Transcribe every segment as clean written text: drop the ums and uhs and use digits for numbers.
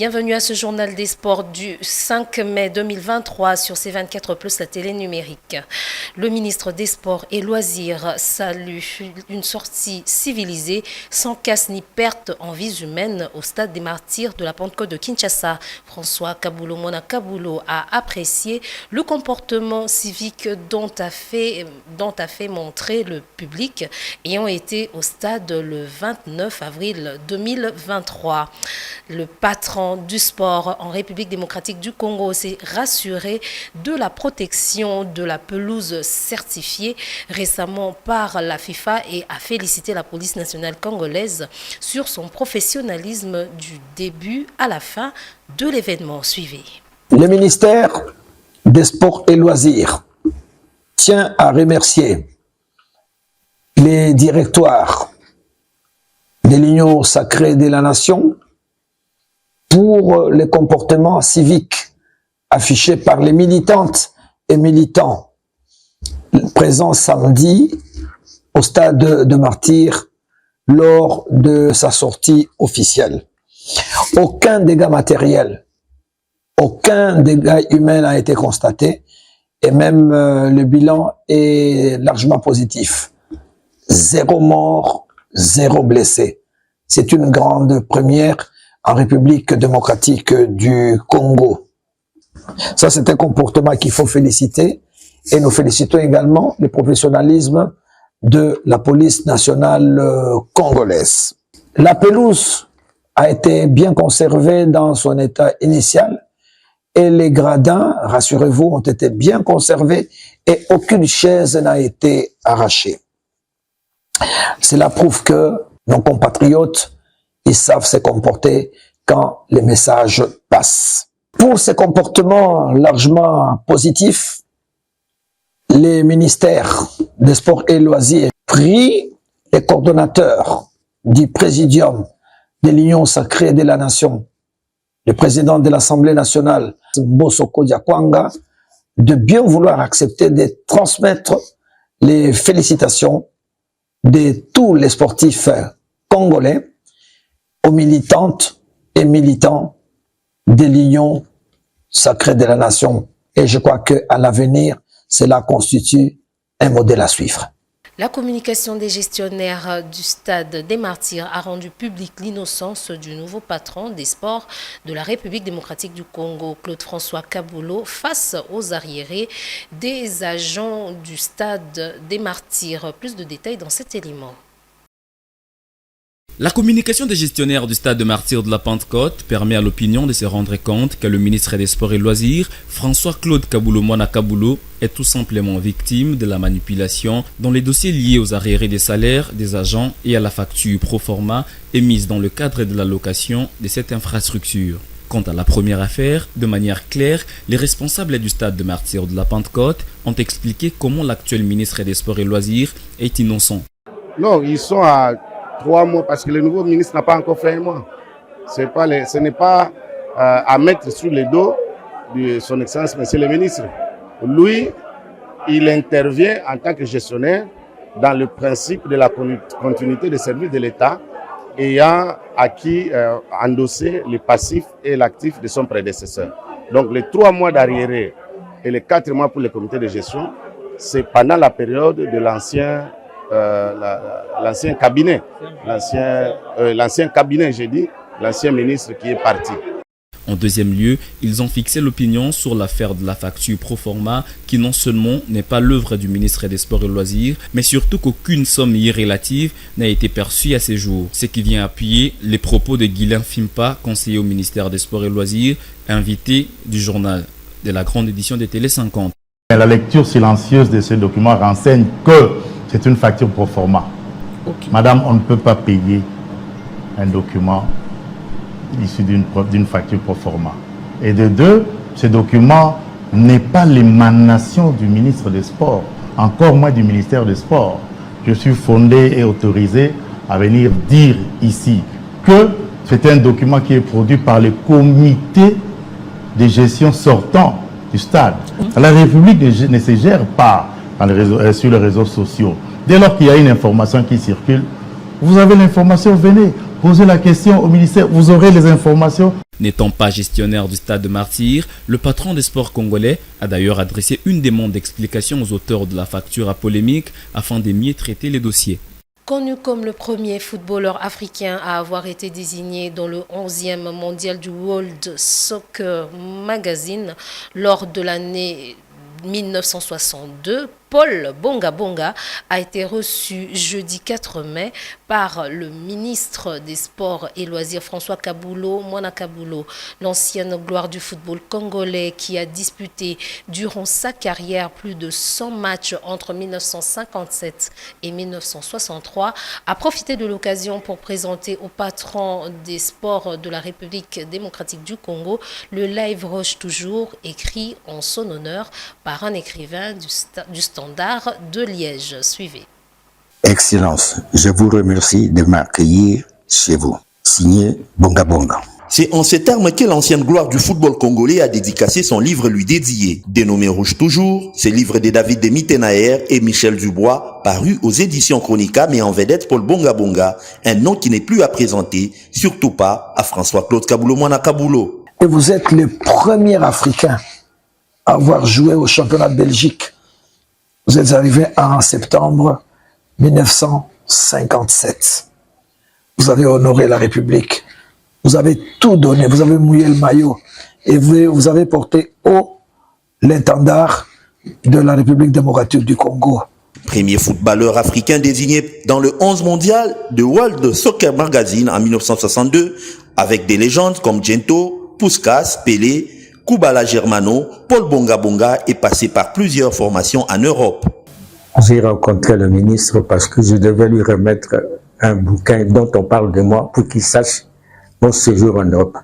Bienvenue à ce journal des sports du 5 mai 2023 sur C24+, la télé numérique. Le ministre des Sports et Loisirs salue une sortie civilisée, sans casse ni perte en vies humaines au stade des Martyrs de la Pentecôte de Kinshasa. François Kaboulo Mona Kaboulo a apprécié le comportement civique dont a fait montrer le public ayant été au stade le 29 avril 2023. Le patron du sport en République démocratique du Congo s'est rassuré de la protection de la pelouse certifiée récemment par la FIFA et a félicité la police nationale congolaise sur son professionnalisme du début à la fin de l'événement. Suivez. Le ministère des Sports et Loisirs tient à remercier les directoires de l'Union sacrée de la Nation pour les comportements civiques affichés par les militantes et militants présents samedi au stade de Martyrs lors de sa sortie officielle. Aucun dégât matériel, aucun dégât humain n'a été constaté et même le bilan est largement positif. 0 mort, 0 blessé. C'est une grande première en République démocratique du Congo. Ça, c'est un comportement qu'il faut féliciter et nous félicitons également le professionnalisme de la police nationale congolaise. La pelouse a été bien conservée dans son état initial et les gradins, rassurez-vous, ont été bien conservés et aucune chaise n'a été arrachée. Cela prouve que nos compatriotes ils savent se comporter quand les messages passent. Pour ces comportements largement positifs, les ministères des Sports et Loisirs prient les coordonnateurs du Présidium de l'Union sacrée de la Nation, le président de l'Assemblée nationale, Mbosoko Diakwanga, de bien vouloir accepter de transmettre les félicitations de tous les sportifs congolais aux militantes et militants de l'Union sacrée de la Nation. Et je crois qu'à l'avenir, cela constitue un modèle à suivre. La communication des gestionnaires du stade des Martyrs a rendu publique l'innocence du nouveau patron des sports de la République démocratique du Congo, Claude-François Kaboulo, face aux arriérés des agents du stade des Martyrs. Plus de détails dans cet élément. La communication des gestionnaires du stade de Martyrs de la Pentecôte permet à l'opinion de se rendre compte que le ministre des Sports et Loisirs, François-Claude Kaboulo Mona Kaboulo, est tout simplement victime de la manipulation dans les dossiers liés aux arriérés des salaires des agents et à la facture pro forma émise dans le cadre de la location de cette infrastructure. Quant à la première affaire, de manière claire, les responsables du stade de Martyrs de la Pentecôte ont expliqué comment l'actuel ministre des Sports et Loisirs est innocent. Non, ils sont à 3 mois parce que le nouveau ministre n'a pas encore fait 1 mois. Ce n'est pas à mettre sur le dos de son Excellence, Monsieur le ministre. Lui, il intervient en tant que gestionnaire dans le principe de la continuité des services de l'État ayant acquis, endossé les passifs et l'actif de son prédécesseur. Donc les 3 mois d'arriéré et les 4 mois pour le comité de gestion, c'est pendant la période de l'ancien cabinet, l'ancien cabinet, j'ai dit, l'ancien ministre qui est parti. En deuxième lieu, ils ont fixé l'opinion sur l'affaire de la facture pro forma qui non seulement n'est pas l'œuvre du ministre des Sports et Loisirs, mais surtout qu'aucune somme irrélative n'a été perçue à ces jours. Ce qui vient appuyer les propos de Guylain Fimpa, conseiller au ministère des Sports et Loisirs, invité du journal de la grande édition de Télé 50. La lecture silencieuse de ce document renseigne que c'est une facture pro forma. Okay. Madame, on ne peut pas payer un document issu d'une facture pro forma. Et de deux, ce document n'est pas l'émanation du ministre des Sports, encore moins du ministère des Sports. Je suis fondé et autorisé à venir dire ici que c'est un document qui est produit par le comité de gestion sortant du stade. La République ne se gère pas sur les réseaux sociaux. Dès lors qu'il y a une information qui circule, vous avez l'information, venez. Posez la question au ministère, vous aurez les informations. N'étant pas gestionnaire du stade de Martyrs, le patron des sports congolais a d'ailleurs adressé une demande d'explication aux auteurs de la facture à polémique afin de mieux traiter les dossiers. Connu comme le premier footballeur africain à avoir été désigné dans le 11e mondial du World Soccer Magazine lors de l'année 1962, Paul Bonga Bonga a été reçu jeudi 4 mai par le ministre des Sports et Loisirs François Kaboulo Mwana Kaboulo, l'ancienne gloire du football congolais qui a disputé durant sa carrière plus de 100 matchs entre 1957 et 1963, a profité de l'occasion pour présenter au patron des sports de la République démocratique du Congo le Live Roche Toujours, écrit en son honneur par un écrivain du Standard de Liège. Suivez. Excellence, je vous remercie de m'accueillir chez vous. Signé Bonga Bonga. C'est en ces termes que l'ancienne gloire du football congolais a dédicacé son livre lui dédié. Dénommé Rouge Toujours, ce livre de David Demitenaer et Michel Dubois, paru aux éditions Chronica, met en vedette Paul Bonga Bonga, un nom qui n'est plus à présenter, surtout pas à François-Claude Kaboulo Mwana Kaboulo. Et vous êtes le premier Africain à avoir joué au championnat de Belgique. Vous êtes arrivé en septembre 1957. Vous avez honoré la République. Vous avez tout donné. Vous avez mouillé le maillot. Et vous avez porté haut l'étendard de la République démocratique du Congo. Premier footballeur africain désigné dans le 11 mondial de World Soccer Magazine en 1962, avec des légendes comme Gento, Puskas, Pelé, Koubala Germano, Paul Bonga Bonga est passé par plusieurs formations en Europe. J'ai rencontré le ministre parce que je devais lui remettre un bouquin dont on parle de moi pour qu'il sache mon séjour en Europe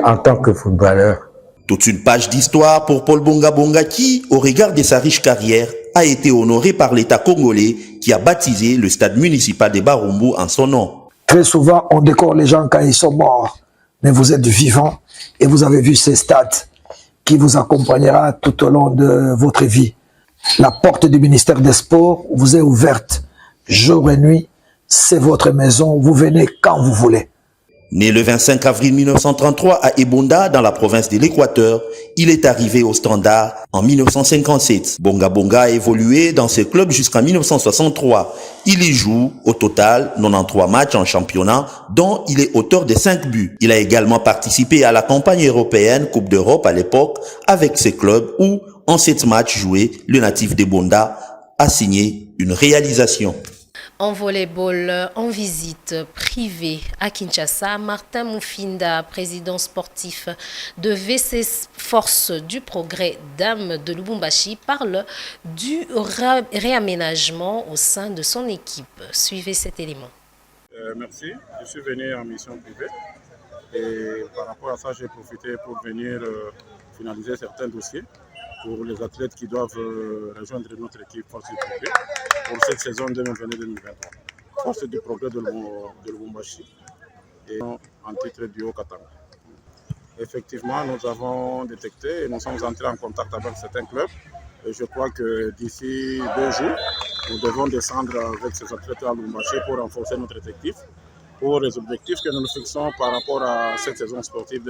en tant que footballeur. Toute une page d'histoire pour Paul Bonga Bonga qui, au regard de sa riche carrière, a été honoré par l'État congolais qui a baptisé le stade municipal de Barumbu en son nom. Très souvent, on décore les gens quand ils sont morts. Mais vous êtes vivant et vous avez vu ces stades qui vous accompagnera tout au long de votre vie. La porte du ministère des Sports vous est ouverte jour et nuit. C'est votre maison. Vous venez quand vous voulez. Né le 25 avril 1933 à Ebonda, dans la province de l'Équateur, il est arrivé au Standard en 1957. Bonga Bonga a évolué dans ce club jusqu'en 1963. Il y joue au total 93 matchs en championnat, dont il est auteur de 5 buts. Il a également participé à la campagne européenne Coupe d'Europe à l'époque avec ce club où, en 7 matchs joués, le natif d'Ebonda a signé une réalisation. En volleyball, en visite privée à Kinshasa, Martin Moufinda, président sportif de VC Force du Progrès Dames de Lubumbashi, parle du réaménagement au sein de son équipe. Suivez cet élément. Merci, je suis venu en mission privée et par rapport à ça, j'ai profité pour venir finaliser certains dossiers pour les athlètes qui doivent rejoindre notre équipe Force du Progrès pour cette saison 2022-2023. Force du Progrès de Lubumbashi et en titre du Haut-Katanga. Effectivement, nous avons détecté et nous sommes entrés en contact avec certains clubs. Et je crois que d'ici 2 jours, nous devons descendre avec ces athlètes à Lubumbashi pour renforcer notre effectif pour les objectifs que nous nous fixons par rapport à cette saison sportive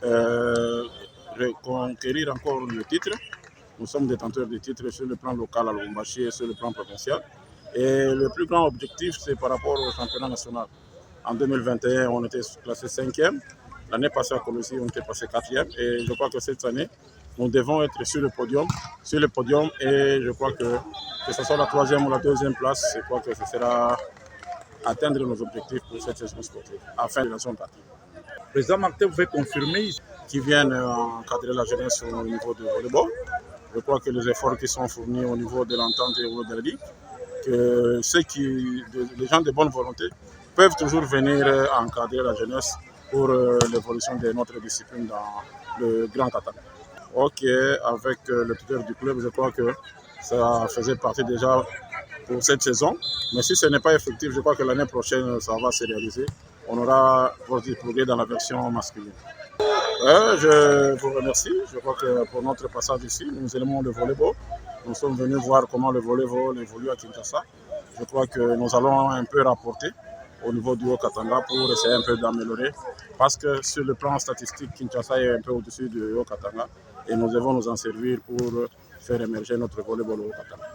2022-2023. Reconquérir encore le titre. Nous sommes détenteurs de titres sur le plan local à Lubumbashi et sur le plan provincial. Et le plus grand objectif, c'est par rapport au championnat national. En 2021, on était classé 5e. L'année passée à Colossi, on était passé 4e. Et je crois que cette année, nous devons être sur le podium. Et je crois que ce soit la 3e ou la 2e place, je crois que ce sera atteindre nos objectifs pour cette saison sportive, afin de la zone partie. Président Martin, vous pouvez confirmer qui viennent encadrer la jeunesse au niveau du volleyball. Je crois que les efforts qui sont fournis au niveau de l'entente et au niveau de la Ligue, que les gens de bonne volonté peuvent toujours venir encadrer la jeunesse pour l'évolution de notre discipline dans le Grand Katanga. Ok, avec le tuteur du club, je crois que ça faisait partie déjà pour cette saison. Mais si ce n'est pas effectif, je crois que l'année prochaine, ça va se réaliser. On aura votre progrès dans la version masculine. Je vous remercie. Je crois que pour notre passage ici, nous aimons le volleyball. Nous sommes venus voir comment le volleyball évolue à Kinshasa. Je crois que nous allons un peu rapporter au niveau du Haut-Katanga pour essayer un peu d'améliorer. Parce que sur le plan statistique, Kinshasa est un peu au-dessus du Haut-Katanga et nous devons nous en servir pour faire émerger notre volleyball au Haut-Katanga.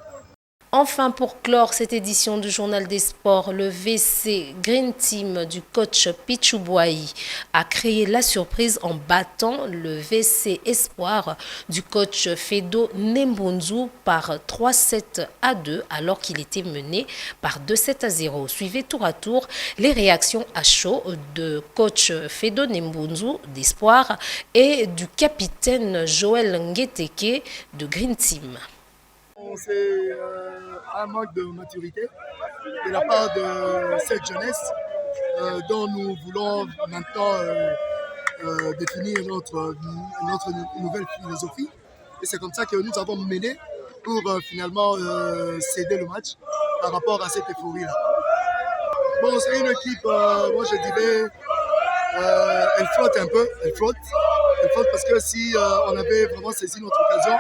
Enfin, pour clore cette édition du Journal des Sports, le VC Green Team du coach Pichu Boahi a créé la surprise en battant le VC Espoir du coach Fedo Nembunzu par 3-7-2 alors qu'il était mené par 2-7-0. Suivez tour à tour les réactions à chaud de coach Fedo Nembunzu d'Espoir et du capitaine Joël Ngeteke de Green Team. C'est un manque de maturité de la part de cette jeunesse dont nous voulons maintenant définir notre nouvelle philosophie. Et c'est comme ça que nous avons mené pour finalement céder le match par rapport à cette euphorie-là. Bon, c'est une équipe, moi je dirais, elle flotte un peu, elle flotte parce que si on avait vraiment saisi notre occasion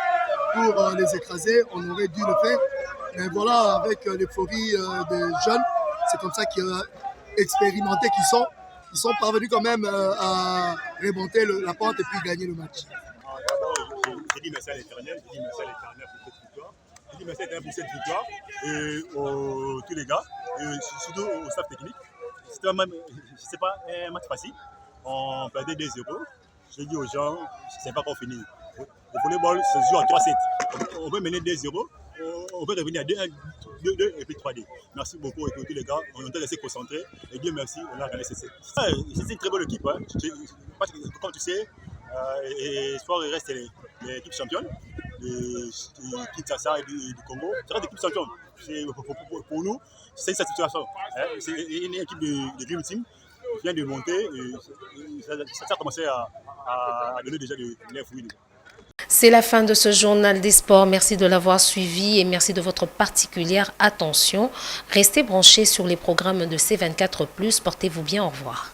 pour les écraser, on aurait dû le faire. Mais voilà, avec l'euphorie des jeunes, c'est comme ça qu'ils expérimentés ils sont parvenus quand même à remonter la pente et puis gagner le match. Je dis merci à l'Éternel, je dis merci à l'Éternel pour cette victoire. Je dis merci à l'Éternel pour cette victoire et tous les gars, et surtout au staff technique. C'était pas un match facile. On perdait 2-0. Je dis aux gens, c'est pas encore fini. Le volleyball se joue en 3-7. On peut mener 2-0, on peut revenir à 2-1, 2-2 et puis 3-2. Merci beaucoup à tous les gars. On est resté concentrés. Et Dieu merci, on a gagné ces 7. C'est une très bonne équipe. Hein. Comme tu sais, Espoir reste l'équipe championne de Kinshasa et du Congo. C'est une équipe championne. Pour nous, c'est une satisfaction. Hein. C'est une équipe de Dream Team qui vient de monter. Et ça a commencé à donner déjà les fruits. C'est la fin de ce journal des sports. Merci de l'avoir suivi et merci de votre particulière attention. Restez branchés sur les programmes de C24+. Portez-vous bien. Au revoir.